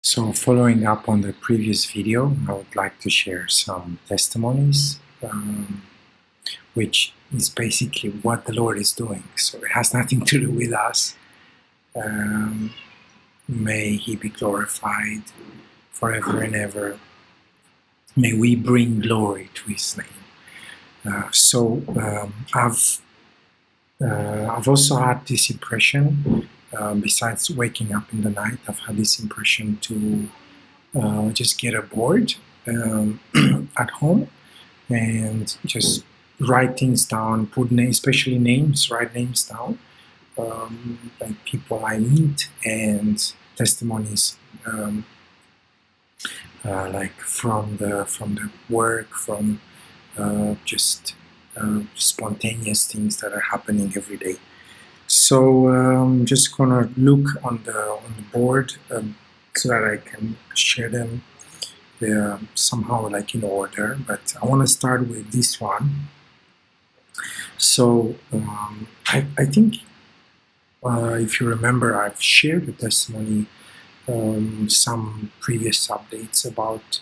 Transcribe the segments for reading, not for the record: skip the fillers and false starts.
So following up on the previous video, I would like to share some testimonies, which is basically what the Lord is doing. So it has nothing to do with us. May He be glorified forever and ever. May we bring glory to His name. I've also had this impression. Besides waking up in the night, I've had this impression to just get a board at home and just write things down, put names, especially names, write names down, like people I meet, and testimonies, like from the work, from just spontaneous things that are happening every day. So I'm just gonna look on the board so that I can share them somehow like in order. But I want to start with this one. So I think if you remember, I've shared a testimony, some previous updates about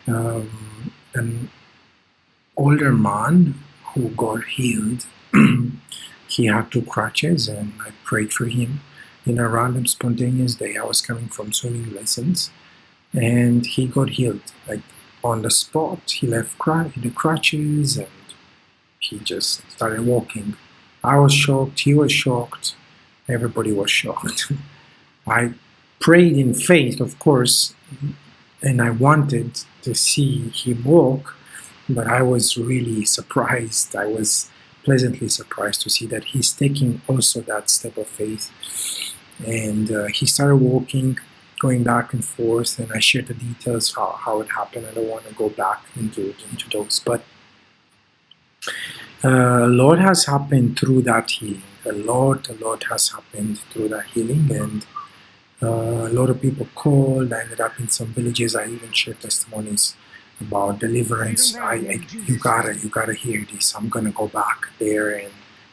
an older man who got healed. He had 2 crutches, and I prayed for him in a random spontaneous day. I was coming from swimming lessons, and he got healed. Like on the spot, he left the crutches, and he just started walking. I was shocked, he was shocked, everybody was shocked. I prayed in faith, of course, and I wanted to see him walk, but I was really surprised. I was pleasantly surprised to see that he's taking also that step of faith. And he started walking, going back and forth, and I shared the details how it happened. I don't want to go back into those, but a lot has happened through that healing. A lot has happened through that healing, and a lot of people called. I ended up in some villages. I even shared testimonies about deliverance. You gotta hear this. I'm gonna go back there,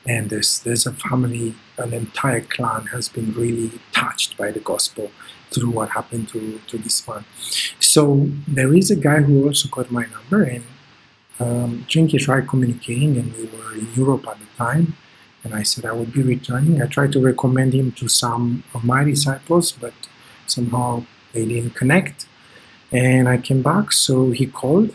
and there's a family, an entire clan has been really touched by the gospel through what happened to this man. So there is a guy who also got my number, and he tried communicating, and we were in Europe at the time, and I said I would be returning. I tried to recommend him to some of my disciples, but somehow they didn't connect. And I came back, so he called.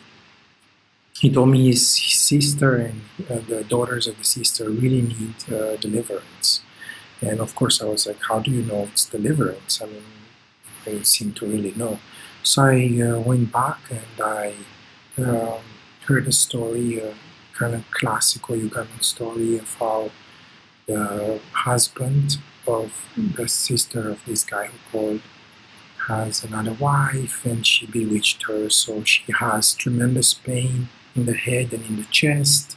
He told me his sister and the daughters of the sister really need deliverance. And of course I was like, how do you know it's deliverance? I mean, they seem to really know. So I went back, and I heard a story, a kind of classical Ugandan story of how the husband of the sister of this guy who called has another wife, and she bewitched her, so she has tremendous pain in the head and in the chest.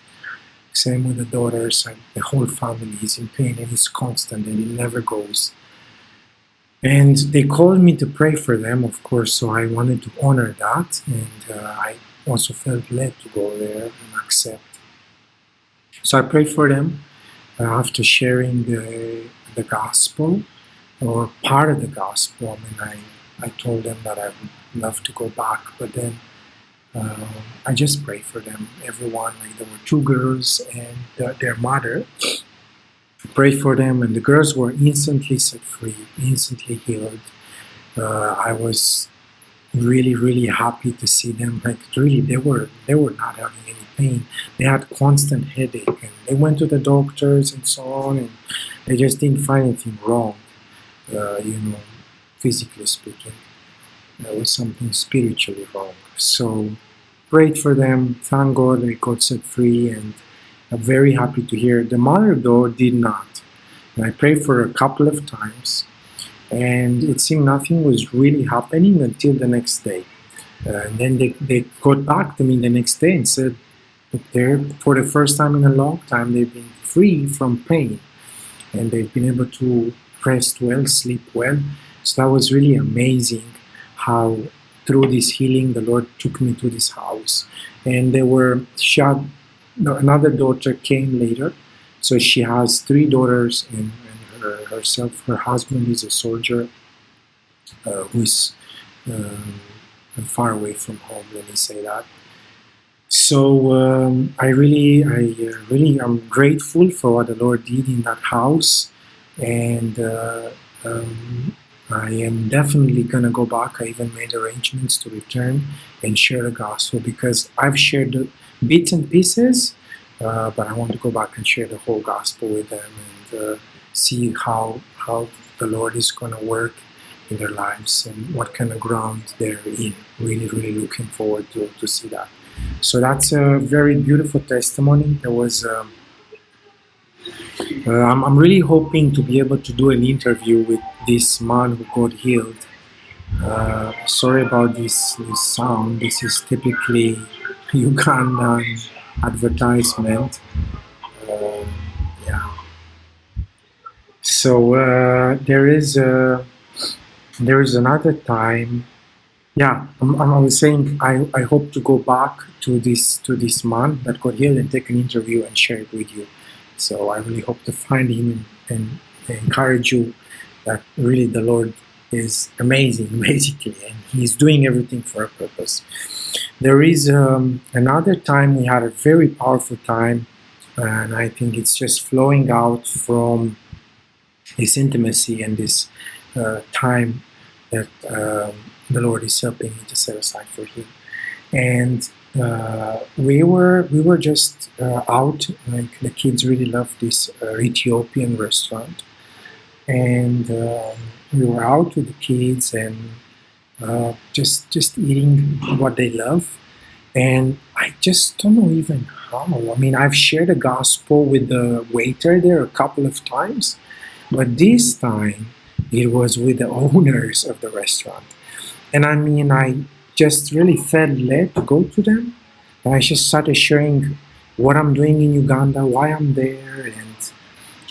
Same with the daughters, and the whole family is in pain, and it's constant, and it never goes. And they called me to pray for them, of course, so I wanted to honor that, and I also felt led to go there and accept. So I prayed for them after sharing the gospel, or part of the gospel. I mean, I told them that I would love to go back, but then I just prayed for them. Everyone, like there were 2 girls and their mother. Prayed for them, and the girls were instantly set free, instantly healed. I was really happy to see them. Like really, they were not having any pain. They had constant headache, and they went to the doctors and so on, and they just didn't find anything wrong. Physically speaking, there was something spiritually wrong. So prayed for them. Thank God they got set free, and I'm very happy to hear. The mother though did not. And I prayed for her a couple of times, and it seemed nothing was really happening until the next day. And then they got back to me the next day and said that they're, for the first time in a long time, they've been free from pain, and they've been able to rest well, sleep well. So that was really amazing how through this healing the Lord took me to this house. And another daughter came later. So she has 3 daughters, and herself, her husband is a soldier. who is far away from home. Let me say that. So I really am grateful for what the Lord did in that house, and I am definitely gonna go back. I even made arrangements to return and share the gospel, because I've shared the bits and pieces, but I want to go back and share the whole gospel with them and see how the Lord is gonna work in their lives and what kind of ground they're in. Really looking forward to see that. So that's a very beautiful testimony. There was I'm really hoping to be able to do an interview with this man who got healed. Sorry about this sound. This is typically Ugandan advertisement. Yeah. So there is another time. Yeah, I was saying I hope to go back to this man that got healed and take an interview and share it with you. So I really hope to find him and encourage you that really the Lord is amazing, basically, and He's doing everything for a purpose. There is another time we had a very powerful time, and I think it's just flowing out from this intimacy and this time that the Lord is helping me to set aside for Him. And we were just out. Like, the kids really love this Ethiopian restaurant, and we were out with the kids and just eating what they love. And I just don't know even how. I mean, I've shared the gospel with the waiter there a couple of times, but this time it was with the owners of the restaurant. And I mean, I just really felt led to go to them. And I just started sharing what I'm doing in Uganda, why I'm there,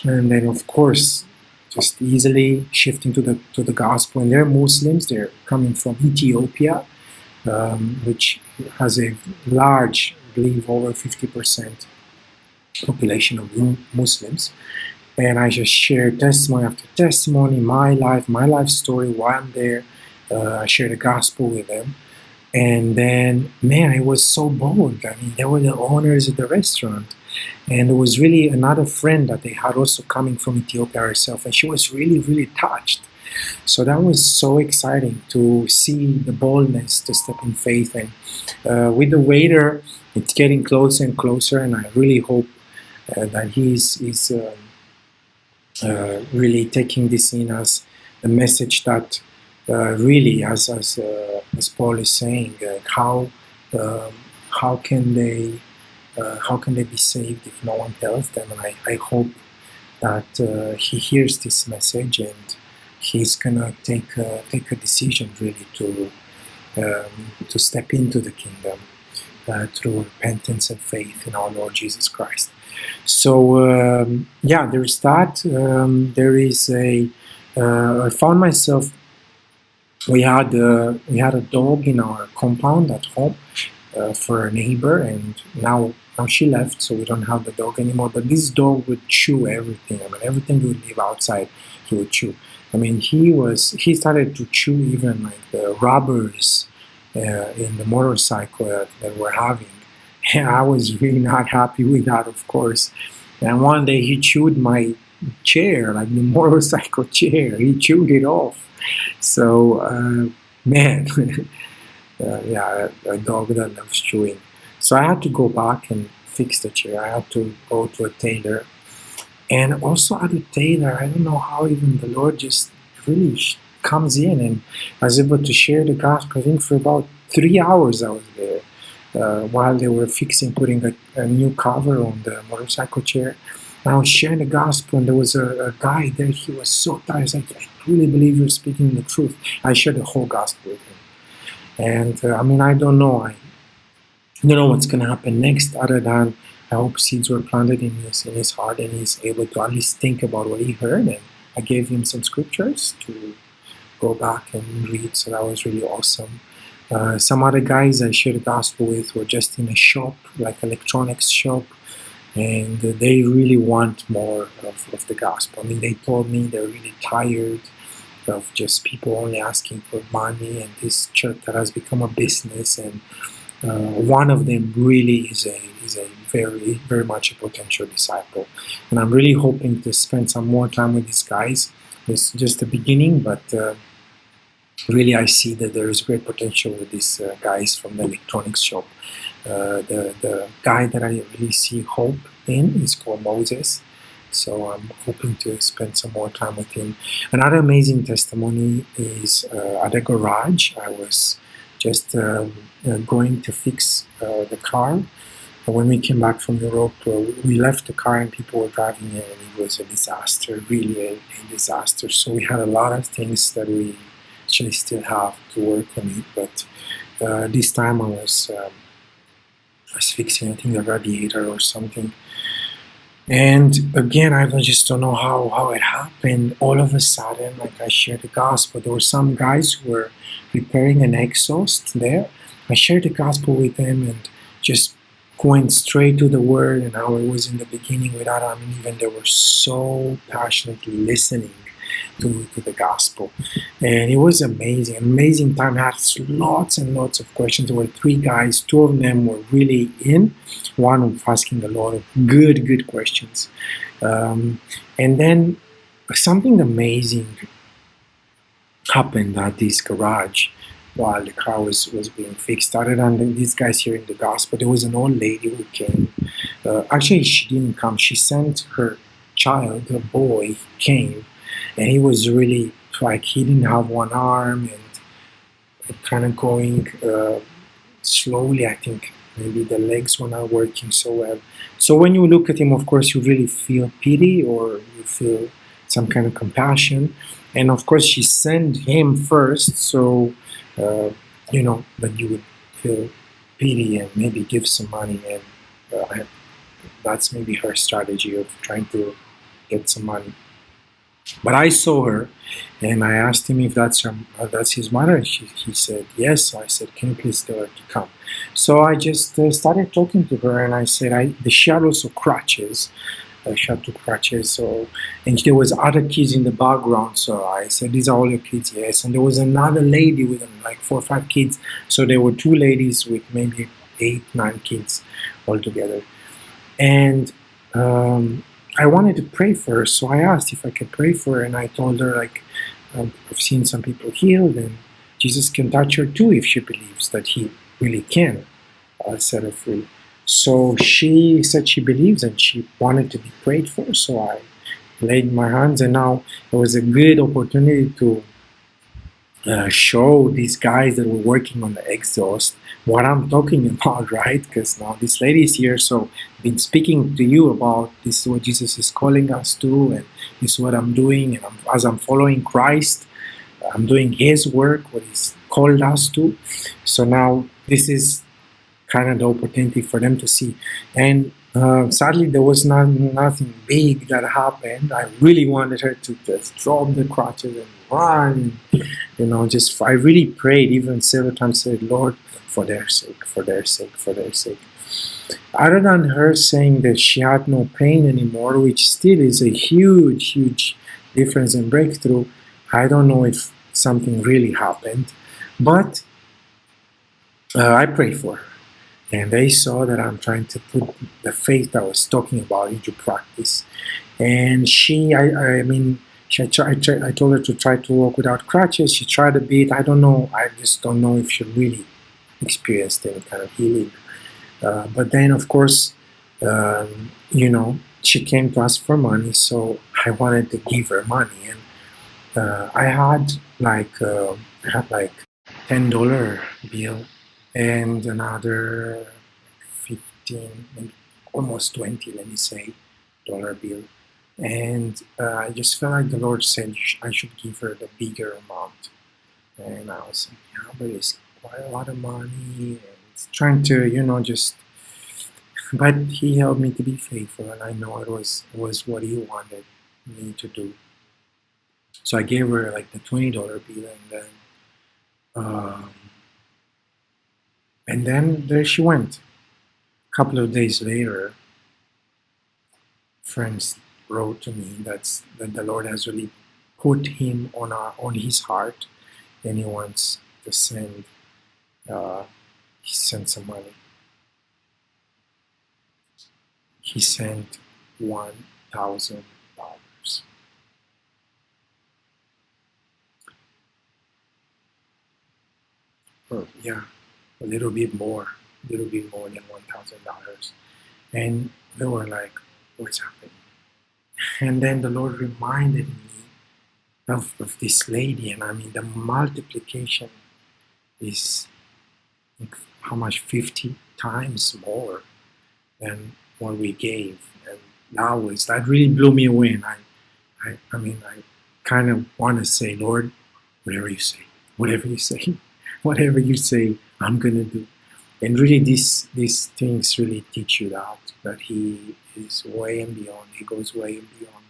and then of course just easily shifting to the gospel. And they're Muslims. They're coming from Ethiopia, which has a large, I believe, over 50% population of Muslims. And I just shared testimony after testimony, my life story, why I'm there. I shared the gospel with them. And then, man, it was so bold. I mean, they were the owners of the restaurant. And there was really another friend that they had also coming from Ethiopia herself. And she was really touched. So that was so exciting to see the boldness to step in faith. And with the waiter, it's getting closer and closer. And I really hope that he's really taking this in as a message that really, as Paul is saying, how can they be saved if no one tells them? And I hope that he hears this message and he's gonna take a decision really to step into the kingdom through repentance and faith in our Lord Jesus Christ. So yeah, there's that. There is I found myself. We had a dog in our compound at home for a neighbor, and now she left, so we don't have the dog anymore. But this dog would chew everything. I mean, everything we would leave outside, he would chew. I mean, he started to chew even like the rubbers in the motorcycle that we're having. And I was really not happy with that, of course. And one day he chewed my chair, like the motorcycle chair. He chewed it off. So, man, yeah, a dog that loves chewing. So I had to go back and fix the chair. I had to go to a tailor. And also at the tailor, I don't know how even the Lord just really comes in. And I was able to share the gospel. I think for about 3 hours I was there while they were putting a new cover on the motorcycle chair. And I was sharing the gospel, and there was a guy there. He was so tired. I was like, I really believe you're speaking the truth. I shared the whole gospel with him. And I mean, I don't know. I don't know what's going to happen next, other than I hope seeds were planted in his heart, and he's able to at least think about what he heard. And I gave him some scriptures to go back and read. So that was really awesome. Some other guys I shared the gospel with were just in a shop, like electronics shop. And they really want more of the gospel. I mean, they told me they're really tired of just people only asking for money, and this church that has become a business. And one of them really is a very, very much a potential disciple. And I'm really hoping to spend some more time with these guys. It's just the beginning, but really I see that there is great potential with these guys from the electronics shop. The guy that I really see hope in is called Moses. So I'm hoping to spend some more time with him. Another amazing testimony is at a garage. I was just going to fix the car. When we came back from Europe, we left the car and people were driving in, and it was a disaster, really a disaster. So we had a lot of things that we actually still have to work on it. But this time I was fixing, I think, the radiator or something. And again, I just don't know how it happened. All of a sudden, like, I shared the gospel. There were some guys who were repairing an exhaust there. I shared the gospel with them and just went straight to the word and how it was in the beginning with Adam and Eve. And they were so passionately listening to the gospel. And it was amazing. Amazing time. I had lots and lots of questions. There were 3 guys. 2 of them were really in. One was asking a lot of good questions. And then something amazing happened at this garage while the car was being fixed. Other than these guys hearing the gospel, there was an old lady who came. Actually, she didn't come. She sent her child, her boy, came. And he was really, like, he didn't have one arm and kind of going slowly. I think maybe the legs were not working so well. So when you look at him, of course, you really feel pity or you feel some kind of compassion. And of course, she sent him first, so, that you would feel pity and maybe give some money. And that's maybe her strategy of trying to get some money. But I saw her, and I asked him if that's his mother, and he said yes. I said, "Can you please tell her to come?" So I just started talking to her, and I said, she had also crutches. She had 2 crutches, so, and there was other kids in the background. So I said, "These are all your kids?" Yes. And there was another lady with like 4 or 5 kids. So there were 2 ladies with maybe 8, 9 kids altogether. And I wanted to pray for her, so I asked if I could pray for her, and I told her, like, I've seen some people healed, and Jesus can touch her too if she believes that He really can set her free. So she said she believes, and she wanted to be prayed for, so I laid my hands, and now it was a good opportunity to show these guys that were working on the exhaust what I'm talking about, right? Because now this lady is here, so I've been speaking to you about this is what Jesus is calling us to, and this is what I'm doing, and as I'm following Christ, I'm doing His work, what He's called us to. So now this is kind of the opportunity for them to see. And sadly, there was nothing big that happened. I really wanted her to just drop the crutches and run. I really prayed, even several times, said, "Lord, for their sake, for their sake, for their sake." Other than her saying that she had no pain anymore, which still is a huge difference and breakthrough, I don't know if something really happened. But I prayed for her. And they saw that I'm trying to put the faith I was talking about into practice. And I told her to try to walk without crutches. She tried a bit. I don't know. I just don't know if she really experienced any kind of healing. But then, of course, she came to ask for money, so I wanted to give her money. And I had like $10 bill and another 15, maybe almost 20, let me say, dollar bill. And I just felt like the Lord said I should give her the bigger amount. And I was like, yeah, but it's quite a lot of money. And trying to, but He helped me to be faithful, and I know it was what He wanted me to do. So I gave her like the $20 bill, and then there she went. A couple of days later, friends wrote to me that the Lord has really put him on his heart, and he wants to send some money. He sent $1,000. Or, yeah, a little bit more than $1,000. And they were like, what's happening? And then the Lord reminded me of this lady, and I mean, the multiplication is how much? 50 times more than what we gave. And that really blew me away. And I kind of want to say, Lord, whatever you say, whatever you say, I'm going to do. And really, these things really teach you that He is way and beyond. He goes way and beyond.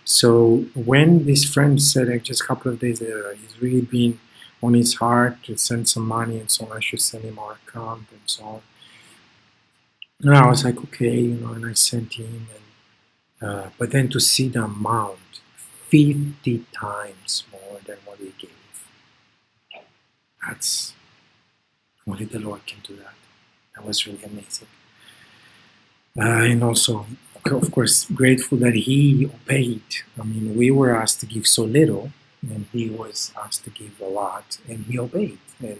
So when this friend said, like, just a couple of days later, he's really been on his heart to send some money and so on, I should send him our account and so on. And I was like, okay, and I sent him. And but then to see the amount, 50 times more than what we gave. That's only the Lord can do that. That was really amazing. And also, of course, grateful that He obeyed. I mean, we were asked to give so little, and He was asked to give a lot, and He obeyed. And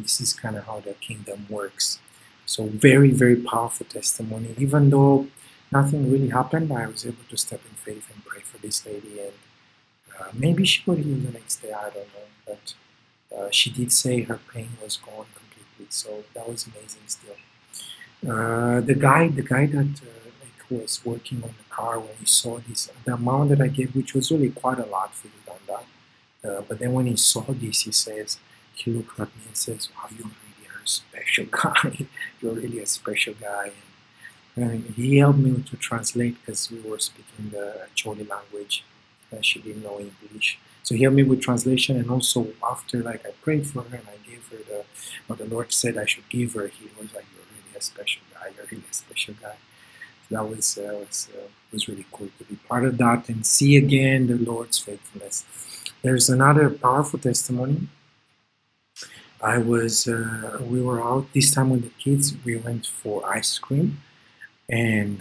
this is kind of how the kingdom works. So very, very powerful testimony. Even though nothing really happened, I was able to step in faith and pray for this lady. And maybe she got healed the next day, I don't know. But she did say her pain was gone completely. So that was amazing still. The guy that was working on the car, when he saw the amount that I gave, which was really quite a lot for Uganda, but then when he saw this, he looked at me and says, wow, you're really a special guy. You're really a special guy. And he helped me to translate, because we were speaking the Choli language, and she didn't know English. So he helped me with translation, and also after, I prayed for her and I gave her what the Lord said I should give her, he was like, you're really a special guy, you're really a special guy. So that was really cool to be part of that and see again the Lord's faithfulness. There's another powerful testimony. We were out this time with the kids. We went for ice cream, and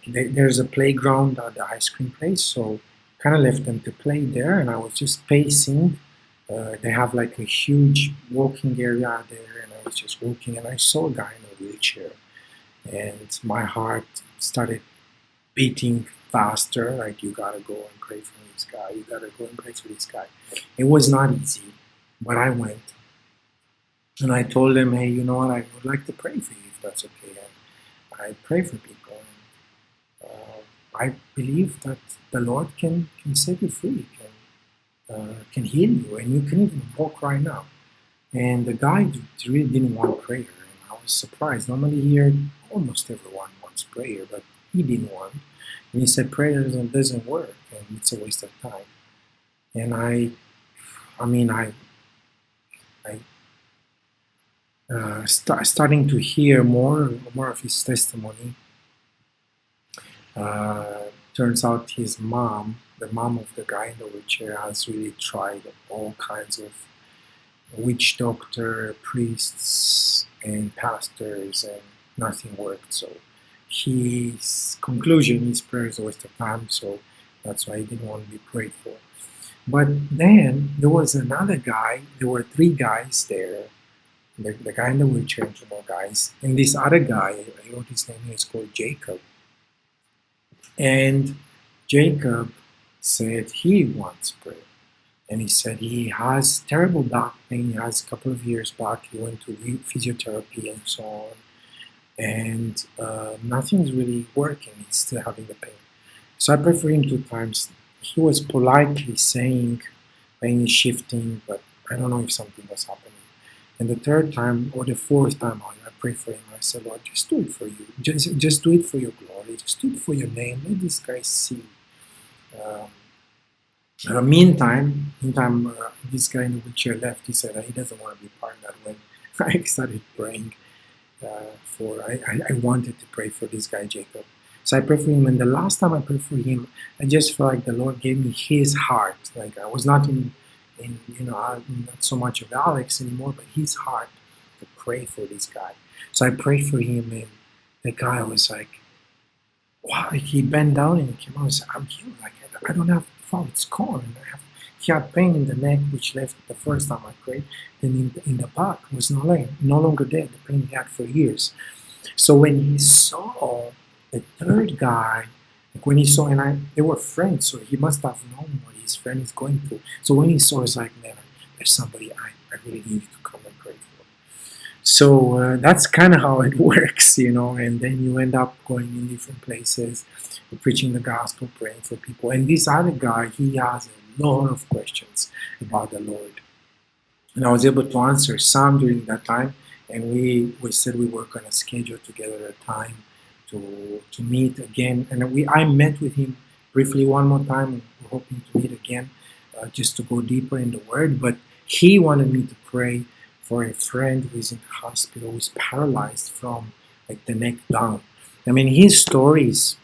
there's a playground at the ice cream place, so kind of left them to play there, and I was just pacing. They have a huge walking area there, and I was just walking, and I saw a guy in a wheelchair, and my heart started beating faster, like, you gotta go and pray for this guy, you gotta go and pray for this guy. It was not easy, but I went, and I told them, hey, you know what, I would like to pray for you, if that's okay. And I pray for people. I believe that the Lord can set you free, can heal you, and you can even walk right now. And the guy really didn't want prayer, and I was surprised. Normally here, almost everyone wants prayer, but he didn't want. And he said prayer doesn't work, and it's a waste of time. And starting to hear more of his testimony. Turns out his mom, the mom of the guy in the wheelchair, has really tried all kinds of witch doctor, priests, and pastors, and nothing worked. So his conclusion, his prayer is a waste of time, so that's why he didn't want to be prayed for. But then there was another guy, there were 3 guys there, the guy in the wheelchair and 2 more guys, and this other guy, I wrote his name, is called Jacob. And Jacob said he wants prayer. And he said he has terrible back pain. He has a couple of years back. He went to physiotherapy and so on. And nothing's really working. He's still having the pain. So I prayed for him 2 times. He was politely saying pain is shifting, but I don't know if something was happening. And the 3rd time, or the 4th time, I prayed for him. I said, Lord, just do it for you. Just do it for your glory. Just do it for your name. Let this guy see. Meantime, this guy in the wheelchair left. He said he doesn't want to be part of that. When I started praying I wanted to pray for this guy, Jacob. So I prayed for him, and the last time I prayed for him, I just felt like the Lord gave me his heart. Like I was not in not so much of Alex anymore, but his heart to pray for this guy. So I prayed for him, and the guy was like, wow, he bent down and he came out and said, I'm healed. Like I don't have thought, it's gone. And he had pain in the neck, which left the first time I prayed. Then in the back was no longer there, the pain he had for years. So when he saw the third guy, like when he saw, they were friends, so he must have known what his friend is going through. So when he saw, it's like, man, there's somebody I really need to come and pray for. So that's kind of how it works, and then you end up going in different places, preaching the gospel, praying for people. And this other guy, he has a lot of questions about the Lord. And I was able to answer some during that time, and we said we were going to schedule together a time to meet again. And I met with him briefly one more time, and we're hoping to meet again just to go deeper in the Word. But he wanted me to pray for a friend who is in the hospital, who is paralyzed from like the neck down. I mean, his story is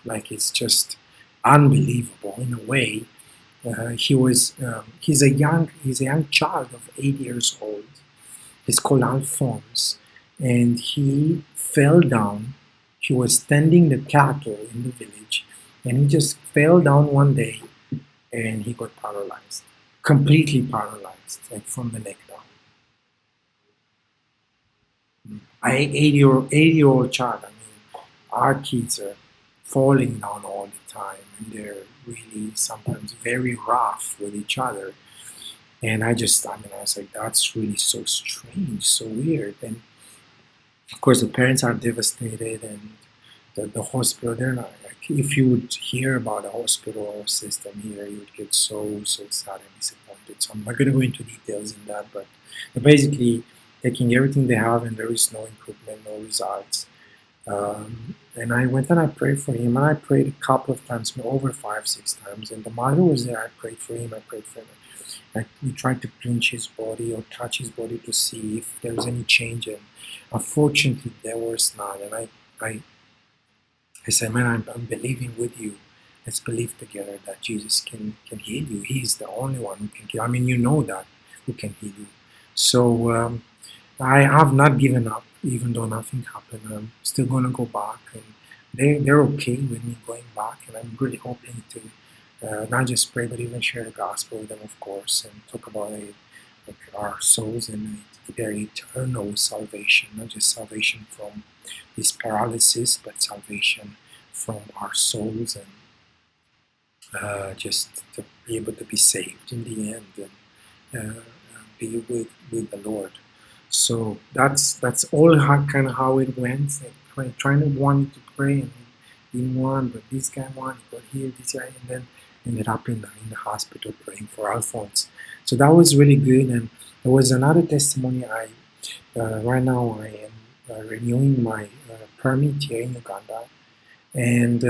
like, it's just unbelievable in a way. He's a young child of 8 years old. He's called Alphonse, and he fell down. He was tending the cattle in the village, and he just fell down one day, and he got paralyzed, completely paralyzed, like from the neck down. An 8-year-old child. I mean, our kids are falling down all the time, and they're really sometimes very rough with each other. And I was like, that's really so strange, so weird. And of course, the parents are devastated, and the hospital, they're not, like, if you would hear about the hospital system here, you would get so sad and disappointed. So I'm not going to go into details in that, but they're basically taking everything they have, and there is no improvement, no results. And I went and I prayed for him, and I prayed a couple of times, over 5-6 times, and the mother was there. I prayed for him. We tried to pinch his body or touch his body to see if there was any change, and unfortunately there was none. And I said, man, I'm believing with you. Let's believe together that Jesus can heal you. He's the only one who can heal. I mean, you know that, who can heal you. So I have not given up, even though nothing happened. I'm still going to go back, and they're okay with me going back, and I'm really hoping to not just pray, but even share the gospel with them, of course, and talk about our souls and their eternal salvation, not just salvation from this paralysis, but salvation from our souls, and just to be able to be saved in the end, and be with the Lord. So that's all kind of how it went. Like, trying to want to pray, and didn't want, but this guy wanted, but here, this guy, and then ended up in the hospital praying for Alphonse. So that was really good. And there was another testimony. Right now I am renewing my permit here in Uganda, and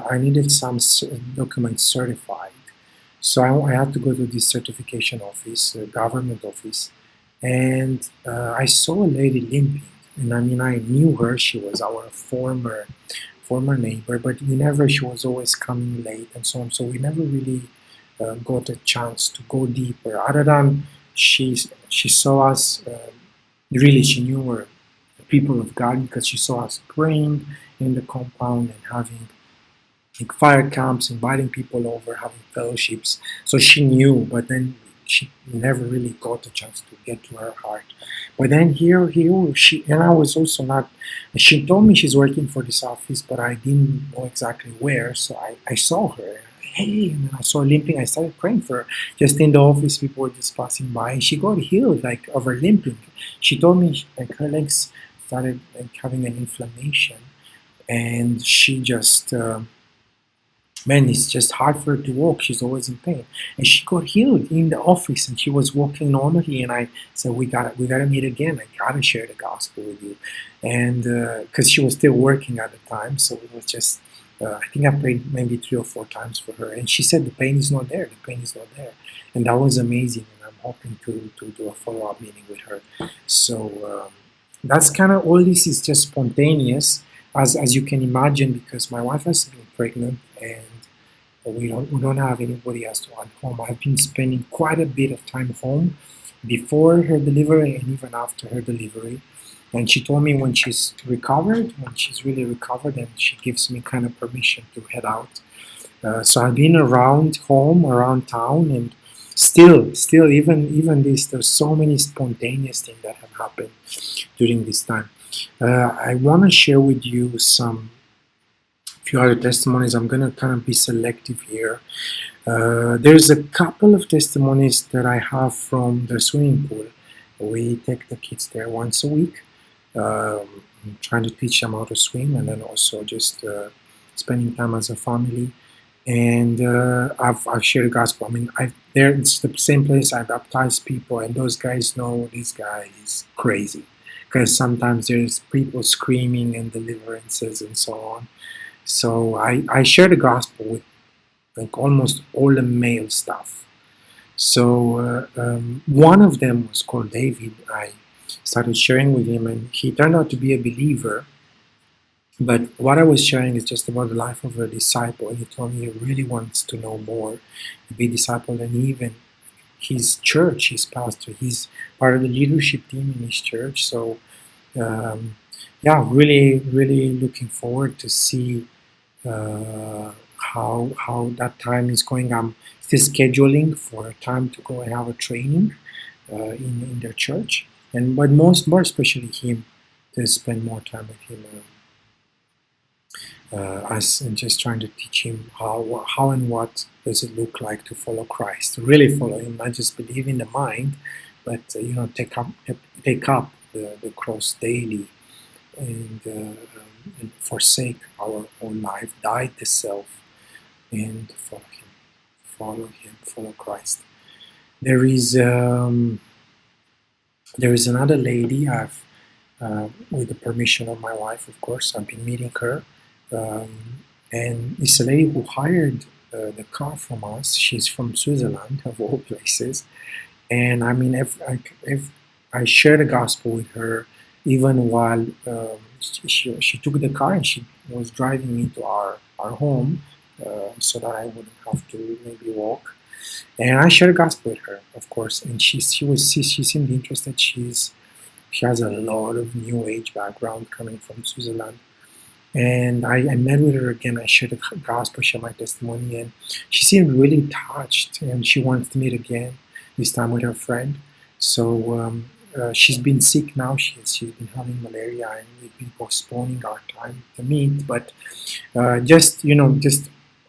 I needed some documents certified. So I had to go to this certification office, government office, and I saw a lady limping. And I mean, I knew her. She was our former neighbor, but she was always coming late and so on. So we never really got a chance to go deeper. Other than she saw us, really she knew we're the people of God, because she saw us praying in the compound and having like fire camps, inviting people over, having fellowships. So she knew, but then she never really got a chance to get to her heart. But then here she, and I was also not, she told me she's working for this office, but I didn't know exactly where. So I saw her, hey, and then I saw her limping. I started praying for her. Just in the office, people were just passing by, and she got healed like of her limping. She told me like her legs started like having an inflammation, and she just man, it's just hard for her to walk. She's always in pain. And she got healed in the office, and she was walking normally. And I said, we gotta meet again. I gotta share the gospel with you. And because she was still working at the time, so it was just, I think I prayed maybe 3 or 4 times for her. And she said, the pain is not there. The pain is not there. And that was amazing. And I'm hoping to do a follow-up meeting with her. So that's kind of, all this is just spontaneous. as you can imagine, because my wife has been pregnant and we don't have anybody else at home. I've been spending quite a bit of time home before her delivery and even after her delivery. And she told me when she's really recovered, and she gives me kind of permission to head out. So I've been around home, around town, and still, even this, there's so many spontaneous things that have happened during this time. I want to share with you few other testimonies. I'm going to kind of be selective here. There's a couple of testimonies that I have from the swimming pool. We take the kids there once a week. I'm trying to teach them how to swim, and then also just spending time as a family. And I've shared the gospel. I mean, it's the same place I baptize people, and those guys know this guy is crazy, because sometimes there's people screaming and deliverances and so on. So I share the gospel with like almost all the male stuff. So one of them was called David. I started sharing with him, and he turned out to be a believer. But what I was sharing is just about the life of a disciple, and he told me he really wants to know more, to be discipled, and even his church, his pastor, he's part of the leadership team in his church. So yeah, really looking forward to see how that time is going. I'm still scheduling for a time to go and have a training in their church, but more especially him, to spend more time with him. And just trying to teach him how and what does it look like to follow Christ, to really follow him, not just believe in the mind, but take up the cross daily, and forsake our own life, die to self, and follow Christ. There is another lady. I've with the permission of my wife, of course, I've been meeting her. And it's a lady who hired the car from us. She's from Switzerland, of all places. And I mean, if I share the gospel with her, even while she took the car and she was driving me to our home, so that I wouldn't have to maybe walk. And I shared the gospel with her, of course. And she seemed interested. She has a lot of New Age background coming from Switzerland. And I met with her again. I shared the gospel, shared my testimony, and she seemed really touched, and she wants to meet again, this time with her friend. So she's been sick now. She's been having malaria, and we've been postponing our time to meet. But just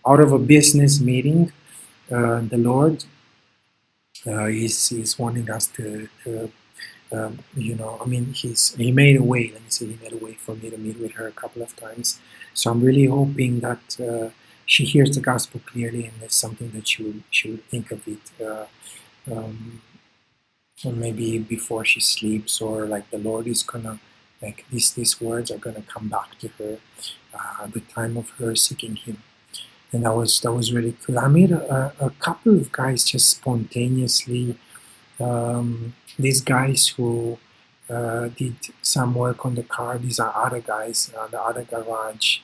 out of a business meeting, the Lord is wanting us to he made a way. Let me say, he made a way for me to meet with her a couple of times. So I'm really hoping that she hears the gospel clearly, and there's something that she would think of it, or maybe before she sleeps, or like the Lord is gonna, like these words are gonna come back to her at the time of her seeking Him. And that was really cool. I met a couple of guys just spontaneously. These guys who did some work on the car. These are other guys, the other garage.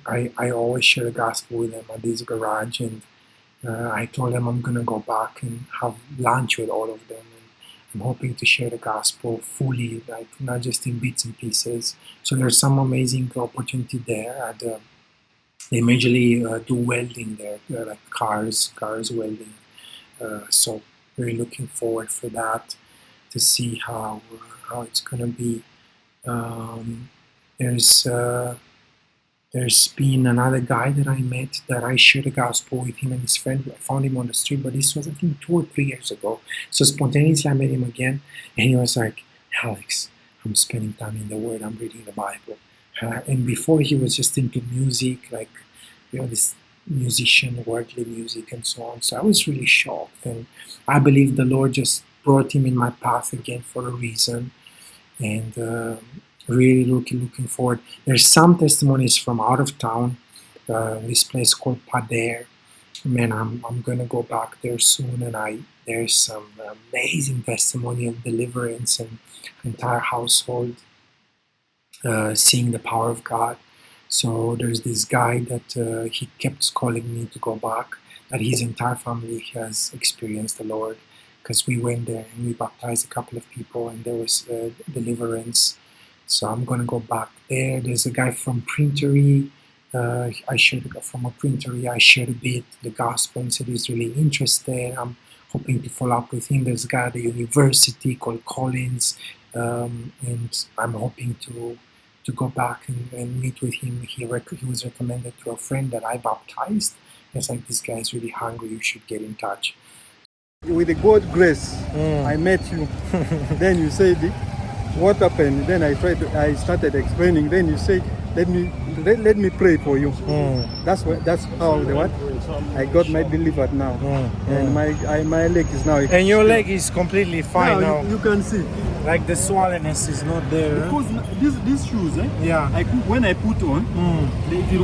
I always share the gospel with them at this garage, and I told them I'm gonna go back and have lunch with all of them. And I'm hoping to share the gospel fully, like not just in bits and pieces. So there's some amazing opportunity there. They majorly do welding there, like cars welding. So really looking forward for that, to see how it's gonna be. There's been another guy that I met that I shared the gospel with him and his friend. I found him on the street, but this was I think 2 or 3 years ago. So spontaneously I met him again, and he was like, "Alex, I'm spending time in the Word. I'm reading the Bible." And before he was just into music, like this musician, worldly music, and so on. So I was really shocked, and I believe the Lord just brought him in my path again for a reason, and really looking forward. There's some testimonies from out of town. This place called Pader. Man, I'm gonna go back there soon, and there's some amazing testimony of deliverance and entire household seeing the power of God. So there's this guy that he kept calling me to go back, that his entire family has experienced the Lord, because we went there and we baptized a couple of people and there was deliverance. So I'm going to go back there. There's a guy from Printery. I shared from a Printery. I shared a bit the gospel and said he's really interested. I'm hoping to follow up with him. There's a guy at the university called Collins, and I'm hoping to go back and meet with him. He was recommended to a friend that I baptized. It's like, this guy is really hungry, you should get in touch. With the God's grace, I met you. Then you said, what happened? Then I started explaining. Then you said, let me pray for you. That's how I got my delivered now. And my leg is now. And your leg is completely fine now. You can see. Like the swellenness is not there. Because these shoes, Yeah. when I put on, it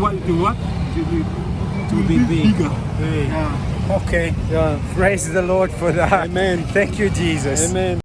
will be Bigger. bigger. Hey. Yeah. Okay. Yeah. Praise the Lord for that. Amen. Thank you, Jesus. Amen.